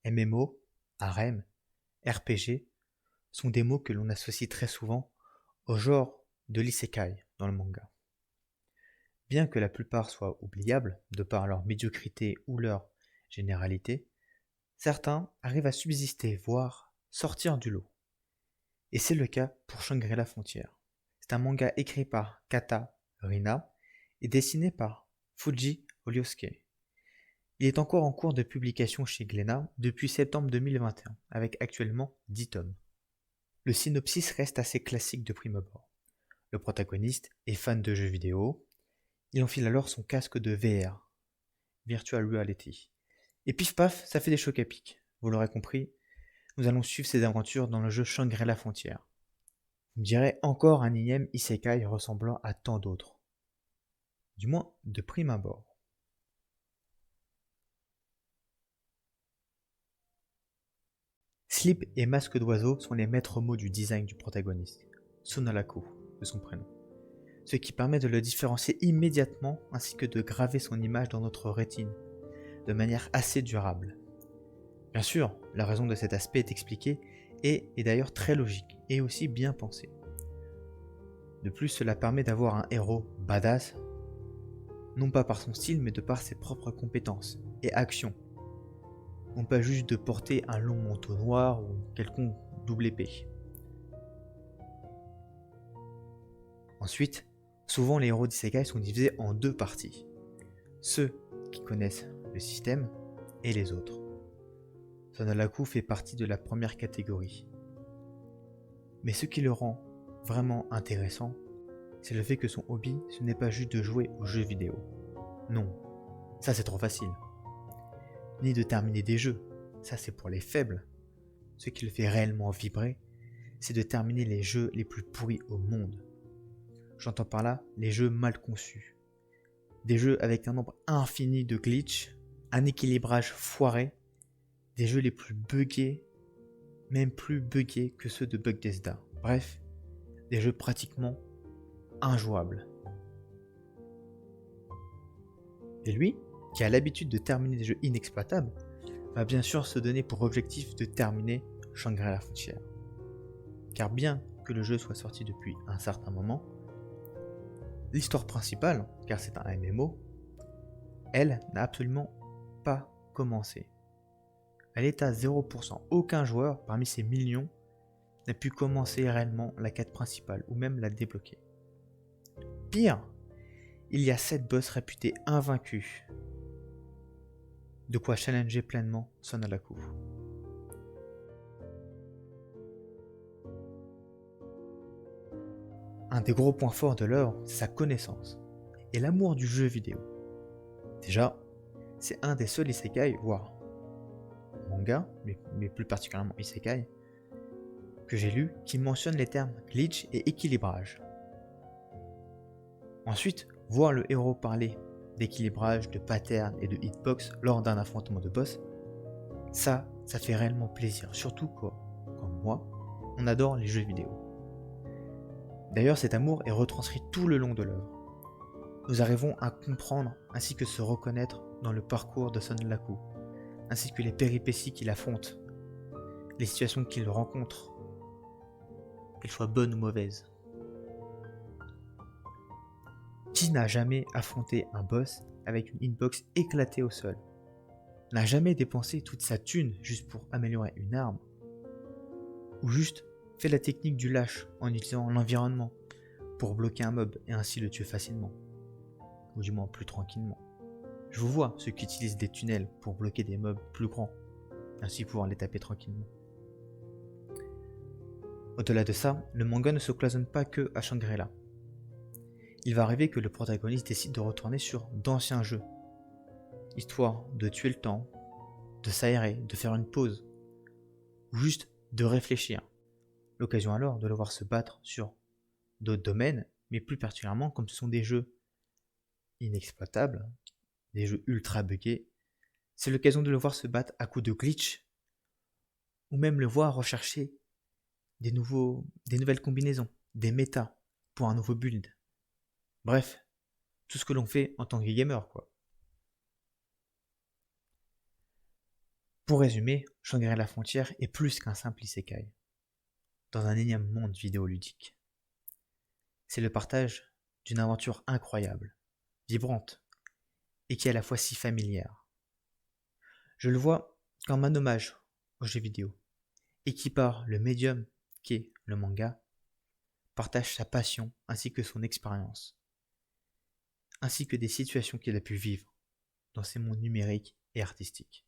MMO, harem, RPG sont des mots que l'on associe très souvent au genre de l'isekai dans le manga. Bien que la plupart soient oubliables de par leur médiocrité ou leur généralité, certains arrivent à subsister, voire sortir du lot. Et c'est le cas pour Shangri-La Frontière. C'est un manga écrit par Kata Rina et dessiné par Fuji Oliosuke. Il est encore en cours de publication chez Glénat depuis septembre 2021, avec actuellement 10 tomes. Le synopsis reste assez classique de prime abord. Le protagoniste est fan de jeux vidéo. Il enfile alors son casque de VR, Virtual Reality. Et pif paf, ça fait des chocs à pic. Vous l'aurez compris, nous allons suivre ses aventures dans le jeu Shangri-La Frontière. Vous me direz encore un énième isekai ressemblant à tant d'autres. Du moins, de prime abord. Slip et masque d'oiseau sont les maîtres mots du design du protagoniste, Sonalaku, de son prénom. Ce qui permet de le différencier immédiatement ainsi que de graver son image dans notre rétine, de manière assez durable. Bien sûr, la raison de cet aspect est expliquée et est d'ailleurs très logique et aussi bien pensée. De plus, cela permet d'avoir un héros badass, non pas par son style mais de par ses propres compétences et actions. Non pas juste de porter un long manteau noir ou quelconque double épée. Ensuite, souvent les héros d'isekai sont divisés en deux parties. Ceux qui connaissent le système et les autres. Sonalaku fait partie de la première catégorie. Mais ce qui le rend vraiment intéressant, c'est le fait que son hobby, ce n'est pas juste de jouer aux jeux vidéo. Non, ça c'est trop facile. Ni de terminer des jeux, ça c'est pour les faibles. Ce qui le fait réellement vibrer, c'est de terminer les jeux les plus pourris au monde. J'entends par là les jeux mal conçus. Des jeux avec un nombre infini de glitches, un équilibrage foiré, des jeux les plus buggés, même plus buggés que ceux de Bethesda. Bref, des jeux pratiquement injouables. Et lui, qui a l'habitude de terminer des jeux inexploitables, va bien sûr se donner pour objectif de terminer Shangri-La Frontière. Car bien que le jeu soit sorti depuis un certain moment, l'histoire principale, car c'est un MMO, elle n'a absolument pas commencé. Elle est à 0%. Aucun joueur parmi ces millions n'a pu commencer réellement la quête principale ou même la débloquer. Pire, il y a 7 boss réputés invaincus. De quoi challenger pleinement Sonalaku. Un des gros points forts de l'œuvre, c'est sa connaissance et l'amour du jeu vidéo. Déjà, c'est un des seuls isekai, voire manga, mais plus particulièrement isekai, que j'ai lu qui mentionne les termes glitch et équilibrage. Ensuite, voir le héros parler d'équilibrage, de pattern et de hitbox lors d'un affrontement de boss, ça fait réellement plaisir, surtout quoi, comme moi, on adore les jeux vidéo. D'ailleurs, cet amour est retranscrit tout le long de l'œuvre. Nous arrivons à comprendre ainsi que se reconnaître dans le parcours de Sonalaku, ainsi que les péripéties qu'il affronte, les situations qu'il rencontre, qu'elles soient bonnes ou mauvaises. Qui n'a jamais affronté un boss avec une hitbox éclatée au sol? N'a jamais dépensé toute sa thune juste pour améliorer une arme? Ou juste fait la technique du lâche en utilisant l'environnement pour bloquer un mob et ainsi le tuer facilement? Ou du moins plus tranquillement. Je vous vois ceux qui utilisent des tunnels pour bloquer des mobs plus grands, ainsi pouvoir les taper tranquillement. Au-delà de ça, le manga ne se cloisonne pas que à Shangri-La. Il va arriver que le protagoniste décide de retourner sur d'anciens jeux, histoire de tuer le temps, de s'aérer, de faire une pause, ou juste de réfléchir. L'occasion alors de le voir se battre sur d'autres domaines, mais plus particulièrement comme ce sont des jeux inexploitables, des jeux ultra buggés, c'est l'occasion de le voir se battre à coups de glitch, ou même le voir rechercher des nouvelles combinaisons, des méta pour un nouveau build. Bref, tout ce que l'on fait en tant que gamer, quoi. Pour résumer, Shangri La Frontière est plus qu'un simple isekai, dans un énième monde vidéoludique. C'est le partage d'une aventure incroyable, vibrante, et qui est à la fois si familière. Je le vois comme un hommage aux jeux vidéo, et qui par le médium qu'est le manga, partage sa passion ainsi que son expérience, ainsi que des situations qu'il a pu vivre dans ces mondes numériques et artistiques.